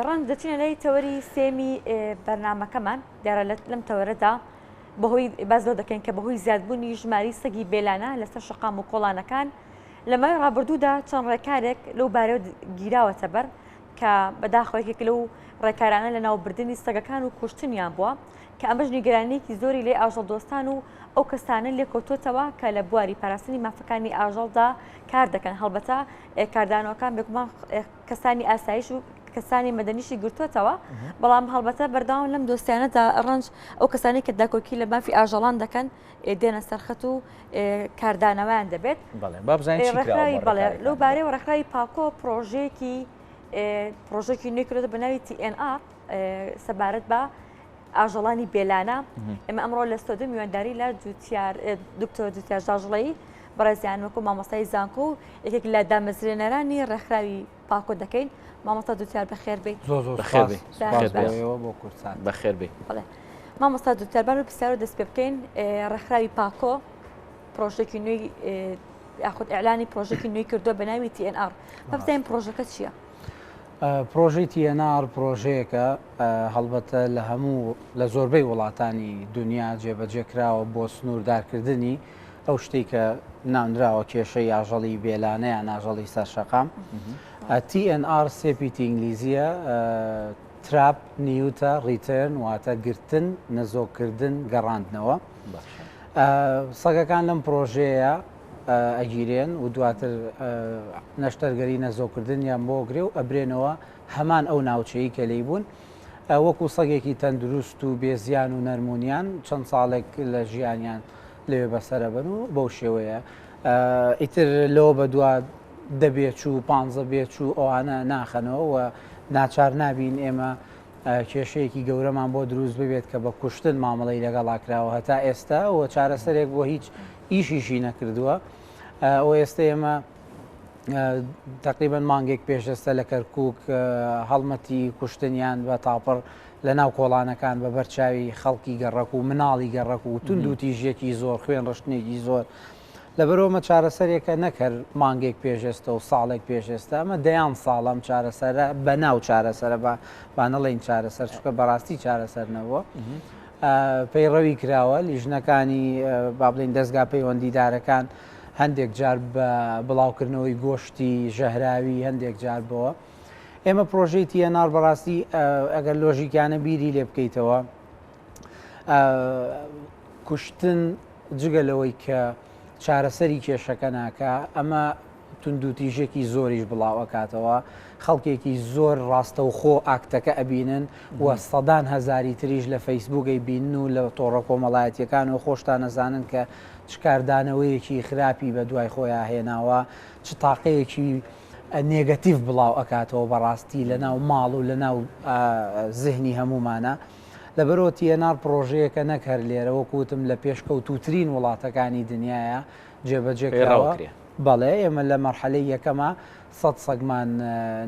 ڕەنج دەچینە لای تەوەری سێمی بەرنامەکەمان دیارە لەم تەوەرەدا بەهۆی باز لەو دەکەین کە بەهۆی زیادبوونی ژماری سەگی بێلانە لەسەر شقام و کۆڵانەکان لە مای ڕابردوودا چەند ڕێکارێک لەو بارەوە گیراوەتە بەر کە بەداخەوەیەک لەو ڕێکارانە لە ناوبردننی سەگەکان و کوشتنیان بووە کە ئەمەش نیگەرانیەکی زۆری لێ ئاژەڵ دۆستان و ئەو کەسانە لێ کۆتۆتەوە کە لە بواری پاراستنی مافەکانی ئاژەڵدا کار دەکەن هەڵبەتە کاردانەوەکان بێگومان کەسانی ئاسایش و کەسانی مەدەنیشی گرتوتەوە بەڵام هەڵبەتە بەرداوام لەم دۆستیانەدا ڕەنج ئەو کەسانی کە داکۆکی لە مافی ئاژەڵان دەکەن دێنە سەرخەت و کاردانەوەیان دەبێت لەو بارەی ڕێکخراوی پاکۆ پرۆژێکی نوێکرێتە بە ناوی TNR سەبارەت بە ئاژەڵانی بێلانە ئێمە ئەمڕۆ لە ستۆدیۆ میوانداری لە دکتۆر جوتیار ژاژڵەیی بەڕێزیان وەکو مامۆستای زانکۆ و یەکێک لە دامەزرێنەرانی ڕێکخراوی پاکۆ دەکەین مامۆستا دووتیار بەخێر بیت بەخێر بیت مامۆستا دووتاربان و پرسیار و دەست پێ بکەین ڕێکخراوی پاکۆ پرۆژێکی نوێی یاخود ئیعلانی پرۆژێکی نوێی کردووە بە ناوی TNR بەبزانین پرۆژەکە چییە؟ پرۆژەی TNR پرۆژەیەکە هەڵبەتە لە هەموو لە زۆربەی وڵاتانی دنیا جێبەجێکراوە بۆ سنووردارکردنی ئەو شتێک کە ناونراوە کێشەی ئاژەڵی بێلانەیان ئاژەڵی سەرشەقام TNR سێپیتی ئینگلیزیە تراپ نیوتە ڕیترن واتە گرتن نەزۆکردن گەڕاندنەوە سەگەکان لەم پرۆژەیە ئەگیرێن و دواتر نەشتەرگەری نەزۆکردن یان بۆ گرێ و ئەبرێنەوە هەمان ئەو ناوچەیە کە لی بوون وەکو سەگێکی تەندروست و بێزیان و نەرمونیان چەند ساڵێک لە ژیانیان لەوێ بەسەرە بن و بەو شێوەیە ئیتر لەوە بە دووە دەبێت و 15 بێت و ئەوانە ناخەنەوە و ناچار نابین ئێمە کێشەیەکی گەورەمان بۆ دروست ببێت کە بە کوشتن مامەڵی لەگەڵاکراوە هەتا ئێستا و چارەسەرێک بۆ هیچ ئیشیشی نەکردووە ئەو ئێستا ئێمە تقریبان مانگێک پێشەستە لە کەرکک هەڵمەتی کوشتنیان بە تاپڕ لە ناو کۆڵانەکان بە بەرچاوی خەڵکی گەڕک و مناڵی گەڕک و تونند و تیژێکی زۆر خوێن ڕشتنێکی زۆر لەبەرەوەمە چارەسەرێکە نەکرد مانگێک پێشێستا و ساڵێک پێشێستا ئەمە دەیان ساڵم چارەسەرە بە ناو چارەسەرە با نەڵێن چارەسەر چکە بەڕاستی چارەسەر نەبووە پەیڕەوی کراوە لیژنەکانی با بڵین دەستگا پەیوەندیدارەکان هەندێک جار بە بڵاوکردنەوەی گۆشتی ژەهراوی هەندێک جار بەوە ئێمە پرۆژەی TNR بەڕاستی ئەگەر لۆژیکانە بیری لێ بکەیتەوە کوشتن جگە لەوەی کە چارەسەری کێشەکە ناکە ئەمە توندوتیژێکی زۆریش بڵاوەکاتەوە خەڵکێکی زۆر ڕاستەوخۆ ئاکتەکە ئەبینن و سەدان هەزاری تریش لە فەیسبووکەی بین و لە تۆڕە کۆمەڵایەتیەکان و خۆشتان نەزانن کە چ کاردانەوەیەکی خراپی بە دوای خۆیان هێناوە چ تاقەیەکی نێگەتیڤ بڵاو ئەکاتەوە بەڕاستی لە ناو ماڵ و لە ناو زهنی هەمومانە لەبەرەوە TNR پرۆژەیەکە نەکەر لێرە وەکوتم لە پێشکەوتوترین وڵاتەکانی دنیاە جێبەجێکراوە بەڵێ ئێمە لە مەرحەلەی یەکەمە 100 سەگمان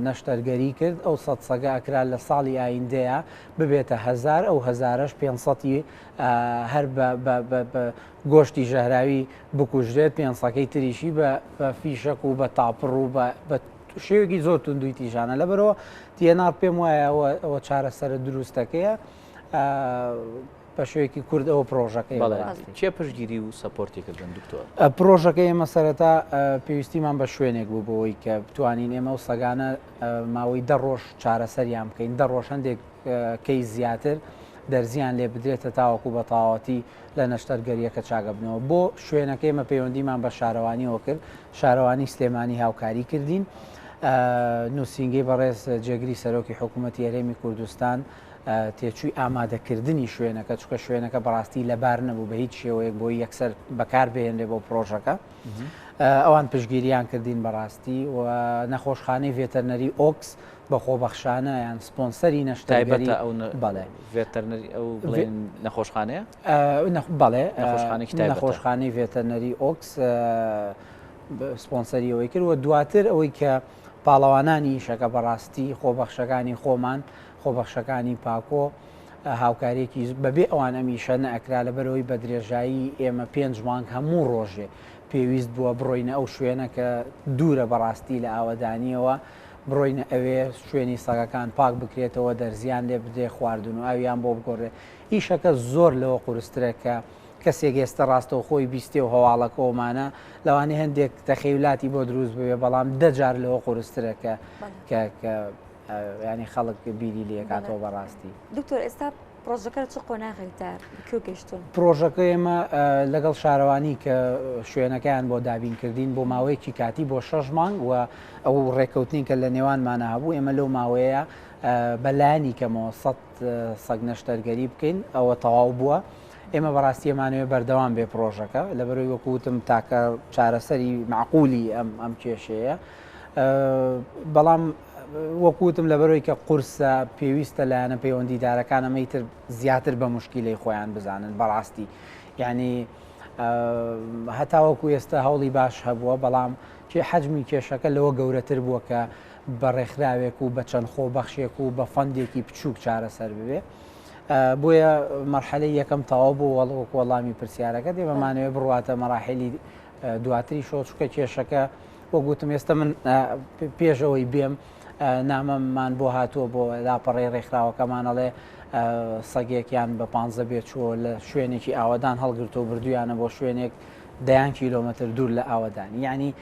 نەشتەرگەری کرد ئەو 100 سەگە ئەکرا لە ساڵی ئایندەیە ببێتە 1000 ئەو 1000ش 500 هەر بە گۆشتی ژەهراوی بکوژرێت 500ەکەی تریشی بە فیشک و بە تاپڕ و بە شێوەکی زۆر توندوی تیژانە لەبەرەوە TNR پێم وایە ئەوە چارەسەرە دروستەکەیە بە شوێکی کورد ئەوە پرۆژەکەی چێ پشتگیری و سەپۆرتێکردن دکتۆر پرۆژەکە ئێمە سەرەتا پێویستیمان بە شوێنێک بوو بەوەی کە بتوانین ئێمە و سەگانە ماوەی 10 ڕۆژ چارەسەریان بکەین 10 ڕۆژ هەندێک کەی زیاتر دەرزیان لێ بدرێتە تاوەکو بە تاواتی لە نەشتەرگەریەکە چاگەبنەوە بۆ شوێنەکەی ئێمە پەیوەندیمان بە شارەوانیەوە کرد شارەوانی سلێمانی هاوکاری کردین نووسینگەی بەڕێز جێگری سەرۆکی حکوومەتی هەرێمی کوردستان تێچووی ئامادەکردنی شوێنەکە چکە شوێنەکە بەڕاستی لەبار نەبوو بە هیچ شێوەیەک بۆی یەکسەر بەکار بهێنرێ بۆ پرۆژەکە ئەوان پشگیریان کردین بەڕاستی و نەخۆشخانەی ڤێتەرنەری ئۆکس بە خۆبەخشانە یان سپۆنسەری نەشتایبەتی بەڵێ ڤێتەرنەری ئەو بڵێن نەخۆشخانەیە بەڵێ نەخۆشخانەی ڤێتەرنەری ئۆکس سپۆنسەریەوەی کرد و دواتر ئەوەی کە پاڵەوانانی شەکە بەڕاستی خۆبەخشەکانی خۆمان خۆبەخشەکانی پاکۆ هاوکارێکی بەبێ ئەوان ئەمیشە نەئەکرا لەبەرەوەی بە درێژایی ئێمە 5 مانگ هەموو ڕۆژێ پێویست بووە بڕۆینە ئەو شوێنە کە دوورە بەڕاستی لە ئاوەدانیەوە بڕۆینە ئەوێ شوێنی سەگەکان پاک بکرێتەوە دەرزیان لێ بدێ خواردن و ئاویان بۆ بگۆڕێ ئیشەکە زۆر لەوە قورسترەکە کەسێک ئێستا ڕاستەوە خۆی بیستێ و هەواڵەکەومانە لەوانەیە هەندێک تەخەیولاتی بۆ دروست بوێ بەڵام دەجار لەوە قورسترەکە کە ینی خەڵک بیری لێکاتەوە بەڕاستی. دکتۆر ئێستا پرۆژەکە چ قۆناغیتە کێ گەشتون؟ پرۆژەکە ئێمە لەگەڵ شارەوانی کە شوێنەکەیان بۆ دابینکردین بۆ ماوەیەکی کاتی بۆ 6 مانگ و ئەو ڕێکەوتین کە لە نێوانمانە هەبوو ئێمە لەو ماوەیە بەلایانی کەمەوە 100 سەگ نەشتەرگەری بکەین ئەوە تەواو بووە. ئێمە بەڕاستی ئەمانوێ بەردەوام بێ پرۆژەکە لەبەرەوەی وەکوتم تاکە چارەسەری معقولی ئەم کێشەیە بەڵام وەکوتم لەبەرەوەی کە قورسە پێویستە لایەنە پەیوەندیدارەکان ئەمەیتر زیاتر بە مشکیلەی خۆیان بزانن بەڕاستی ینی هەتاوەکو ئێستا هەوڵی باش هەبووە بەڵام حەجمی کێشەکە لەوە گەورەتر بووە کە بە ڕێکخراوێک و بە چەند خۆ بەخشێک و بە فەندێکی بچووک چارەسەر ببێ بۆیە مەرحەلەی یەکەم تەواو بوو وەڵک وەڵامی پرسیارەکە دێمەمانەوە بڕواتە مەراحلی دواتری شۆچکە کێشەکە بۆ گوتم ئێستا من پێشەوەی بێم نامەمان بۆ هاتووە بۆ لاپەڕێ ڕێکخراوەکەمانەڵێ سەگێکیان بە 15 بێت چوە لە شوێنێکی ئاوادان هەڵگرتەوە بردویانە بۆ شوێنێک 10 کیلۆمەتر دوور لە ئاوادانی یعنی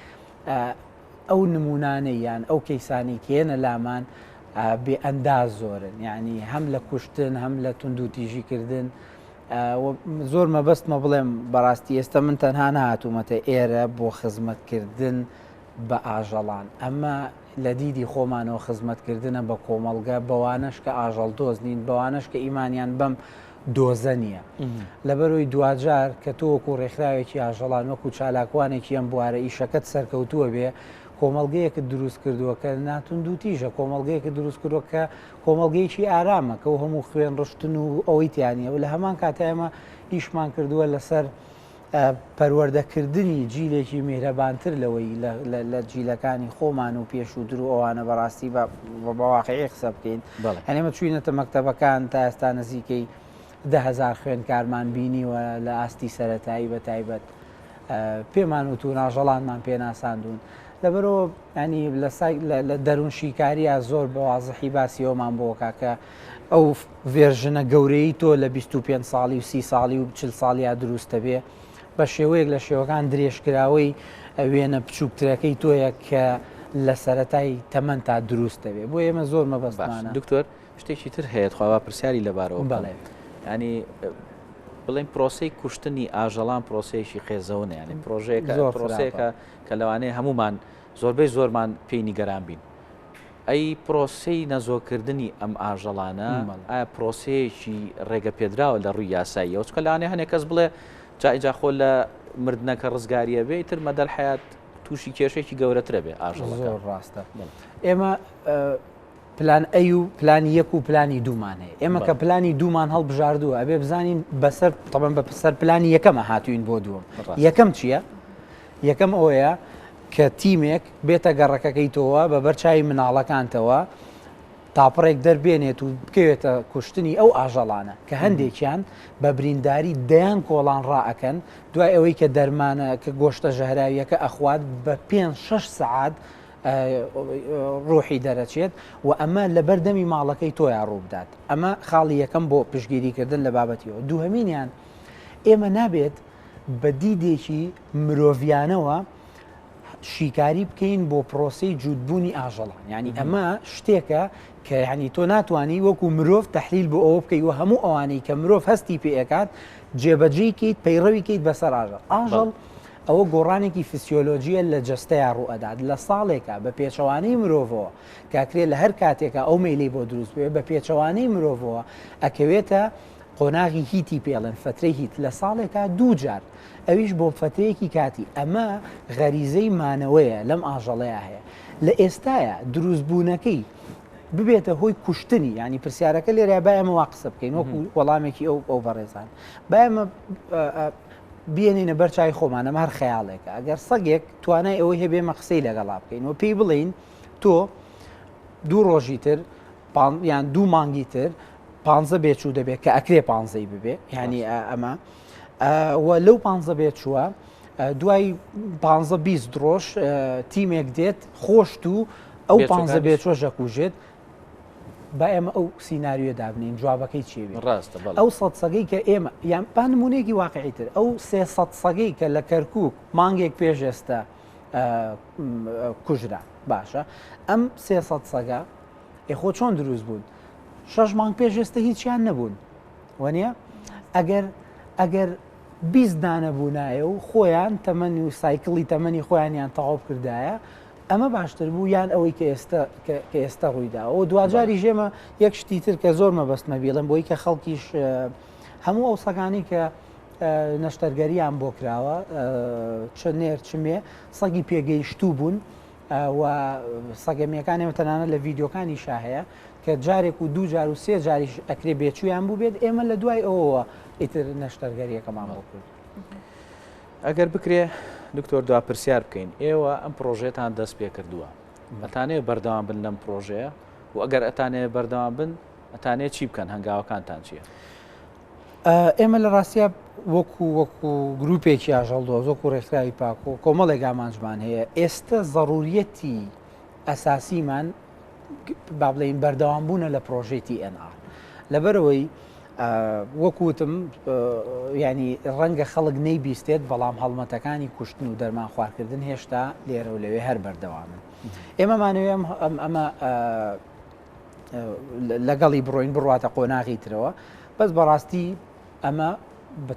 ئەو نمونانەی یان ئەو کەیسانی کێنە لامان بێ ئەنداز زۆرن یعنی هەم لە کوشتن هەم لە تونند و تیژیکردن زۆر مەبەستمە بڵێم بەڕاستی ئێستا من تەنها نهاتوومەتە ئێرە بۆ خزمەتکردن بە ئاژەڵان ئەمە لە دیدی خۆمانەوە خزمەتکردنە بە کۆمەڵگە بەوانش کە ئاژەڵ دۆز نین بەوانش کە ئیمانیان بەم دۆزە نییە لەبەرەوەی دوجار کە تۆوەکو ڕێکخراوێکی ئاژەڵان وەکو چالاکوانێکی ئەم بوارە ئیشەکەت سەرکەوتووە بێ کۆمەڵگەیەکە دروست کردووە کە ناتون دوو تیژە کۆمەڵگەیەکە دروست کردووە کە کۆمەڵگەیەکی ئارامە کە و هەموو خوێن ڕشتن و ئەوەی تیانە و لە هەمان کاتایمە ئیشمان کردووە لەسەر پەروەردەکردنی جیلێکی میهرەبانتر لەوەی لە جیلەکانی خۆمان و پێش و درو ئەوانە بەڕاستی بەواقعی قسە بکەین هەنێمە چوینەتە مەکتەبەکان تا ئێستا نزیکەی 10,000 خوێندکارمان بینیوە لە ئاستی سەرەتایی بە تایبەت پێمان وتون ئاژەڵانمان پێناساندون لەبەرەوە ینی لە دەروون شیکاریە زۆر بەوازحی باسی ئەومان بۆکە کە ئەو ڤێرژنە گەورەی تۆ لە 25 ساڵی و 30 ساڵی و 40 ساڵیا دروستە بێ بە شێوەیەک لە شێوەکان درێژکراوەی وێنە بچووکترەکەی تۆیە کە لە سەرەتای تەمەەن تا دروستە بێ بۆ ئێمە زۆر مەبەستمانە دکتۆر شتێکی تر هەیە خوا پرسیاری لەبارەوە بەڵێ ینی بڵێن پرۆسی کوشتنی ئاژەڵان پرۆسەیەکی خێزەونە ینی پرۆژەیەکە کە لەوانەیە هەمومان زۆربەی زۆرمان پێی نیگەران بین ئەی پرۆسی نەزۆکردنی ئەم ئاژەڵانە ئایا پرۆسەیەکی ڕێگە پێدراوە لە ڕووی یاسایی ئەو چکە لەوانەیە هەنێک کەس بڵێ جا خۆ لە مردنەکە ڕزگاریە بێ تر مەدەل حیات تووشی کێشێکی گەورەترە بێ ئاژەڵەکە زۆر ڕاستە ئێمە پلان ئەی و پلانی یەک و پلانی دوومان هەیە ئێمە کە پلانی دوومان هەڵبژاردووە ئەبێ بزانین بەسەر تەمەن بە سەر پلانی یەکەمە هاتوین بۆ دووەم یەکەم چییە؟ یەکەم ئەوەیە کە تیمێک بێتە گەڕەکەکەیتەوە بە بەرچاوی مناڵەکانتەوە تاپڕێک دەربێنێت و بکەوێتە کوشتنی ئەو ئاژەڵانە کە هەندێکیان بە برینداری دەیان کۆڵان ڕائەکەن دوای ئەوەی کە دەرمانە کە گۆشتە ژەهراویەکە ئەخوات بە 5-6 سەعات ڕۆحی دەرەچێت و ئەمە لە بەردەمی ماڵەکەی تۆیان ڕووبدات ئەمە خاڵی یەکەم بۆ پشگیریکردن لە بابەتیەوە دووهەمینیان ئێمە نابێت بە دیدێکی مرۆڤیانەوە شیکاری بکەین بۆ پرۆسی جوودبوونی ئاژەڵان ینی ئەمە شتێکە کە ینی تۆ ناتوانانی وەکو مرۆڤ تەحلیل بۆ ئەوە بکەی و هەموو ئەوانەی کە مرۆڤ هەستی پێەکات جێبەجێکیت پەیڕەویکەیت بەسەر ئاژەڵ ئەوە گۆڕانێکی فسیۆلۆژیە لە جەستەیە ڕوئەدات لە ساڵێکە بە پێچەوانەی مرۆڤەوە کاکرێت لە هەر کاتێکە ئەو مەیلی بۆ دروست بێ بە پێچەوانەی مرۆڤەوە ئەکەوێتە قۆناغی هیتی پێڵێن فترەی هیت لە ساڵێکە 2 جار ئەویش بۆ فترەیەکی کاتی ئەمە غەریزەی مانەوەیە لەم ئاژەڵەیە هەیە لە ئێستاە دروستبوونەکەی ببێتە هۆی کوشتنی ینی پرسیارەکە لێرە بایەمەوە قسە بکەین وەکو وەڵامێکی ئەو بەڕێزان بایەمە بێنینە بەرچای خۆمانە هەر خەیاڵێکە ئەگەر سەگێک توانای ئەوەی هەبێمە قسەی لەگەڵا بکەین و پێی بڵین تۆ 2 ڕۆژی تر یان 2 مانگی تر 15 بێچوو دەبێت کە ئەکرێ 15 ببێ ینی ئەمە لەو 15 بێچووە دوای 15-20 ڕۆژ تیمێک دێت خۆشت و ئەو پ بێچۆ ژەکوژێت بە ئێمە ئەو سینناریۆ دابنین جوابەکەی چێوێت ڕاستە ئەو سەد سەگەی کە ئێمە یان با نمونێکی واقعیتر ئەو 300 سەگەی کە لە کەرکووک مانگێک پێش ئێستا کوژرا باشە ئەم 300 سەگا ئێخۆ چۆن دروست بوون 6 مانگ پێش ئێستا هیچیان نەبوون وانە ئەگەر 20 دانەبوونایە و خۆیان تەمەنی و سایکڵی تەمەنی خۆیانیان تەواو کردایە ئەمە باشتر بوو یان ئەوەی کە ئێستا ڕوویدا و دوجاری ژێمە یەک شتی تر کە زۆر مەبەستمە بیڵم بۆی کە خەڵکیش هەموو ئەو سەگانی کە نەشتەرگەریان بۆ کراوە چ نێر چمێ سەگی پێگەیشتوو بوون و سەگەمیەکانێمە تەنانە لە ڤیددیۆکانی شاهەیە کە جارێک و دوو جار و سێ جاریش ئەکرێ بێچویان بوو بێت ئێمە لە دوای ئەوەوە ئیتر نەشتەرگەریەکەمان بۆ کرد. ئەگەر بکرێ دکتۆر دوا پرسیار بکەین ئێوە ئەم پرۆژێتان دەست پێ کردووە ئەتانەیە بەردەوام بن لەم پرۆژەیە و ئەگەر ئەتانەیە بەردەوام بن ئەتانەیە چی بکەن هەنگاوەکانتان چییە؟ ئێمە لە ڕاستیە وەکو گرروپێکی ئاژەڵدۆ زۆکو ڕێکخراوی پاک و کۆمەڵێک ئامانجمان هەیە ئێستا ضرورەتی ئەساسیمان با بڵێین بەردەوامبوونە لە پرۆژێتی NR لەبەرەوەی وەکوتم ینی ڕەنگە خەڵک نەیبیستێت بەڵام هەڵمەتەکانی کوشتن و دەرمان خواردکردن هێشتا لێرە و لەوێ هەر بەردەوامن ئێمەمانەوێ ئەمە لەگەڵی بڕۆین بڕاتە قۆناغی ترەوە بەس بەڕاستی ئەمە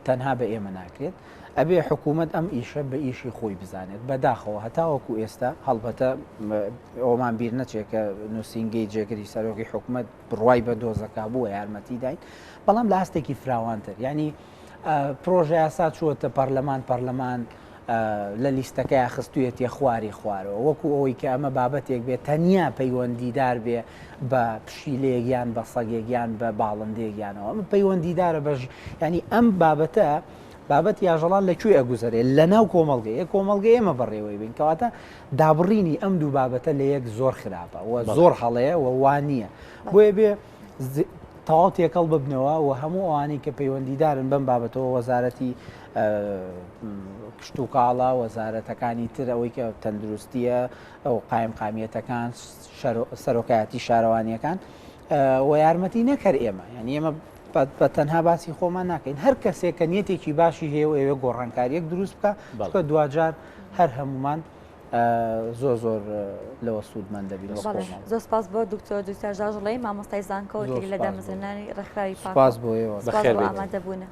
تەنها بە ئێمە ناکرێت ئەبێ حکوومەت ئەم ئیشە بە ئیشی خۆی بزانێت بەداخەوە هەتاوەکو ئێستا هەڵبەتە ئەومان بیر نەچێت کە نووسنگی جێگەری سەرۆکی حکوومەت بڕوای بە دۆزەکە بووە یارمەتی داین بەڵام لە هەستێکی فراوانتر ینی پرۆژه یاسا چووەتە پەرلەمان لە لیستەکەی خستوێتە خواری خوارەوە وەکو ئەوەی کە ئەمە بابەتێک بێت تەنیا پەیوەندیدار بێ بە پشیلەیەکیان بە سەگێکیان بە باڵندێکیانەوە ئەمە پەیوەندیدارە بەژ ینی ئەم بابەتە بابەت یاژەڵان لەکوێ ئەگوزارێت لە ناو کۆمەڵگەی کۆمەڵگەی ئێمە بەڕێوەی بین کەواتە دابڕینی ئەم دوو بابەتە لە یەک زۆر خراپە و زۆر هەڵەیە و وان نییە بۆیە بێ تەواو تێکەڵ ببنەوە و هەموو ئەوانەی کە پەیوەندیدارن بەم بابەتەوە وەزارەتی کشت و کاڵا وەزارەتەکانی تر ئەوەی کە تەندروستیە ئەو قایم قامیەتەکان سەرۆکایەتی شارەوانیەکان و یارمەتی نەکرد ئێمە یعنی ئێمە بە تەنها باسی خۆمان ناکەین هەر کەسێک کە نیەتێکی باشی هەیە و ئێوە گۆڕانکاریەک دروست بکە دوجار هەر هەمومان زۆر لەوە سوودمان دەبین. زۆر سپاس بۆ دکتۆر دووسەرژاژڵی مامۆستای زانکۆ لە دامەزرێنانی ڕێکخراوی پاک. سپاس بۆ ئێوە ئامادەبوونە.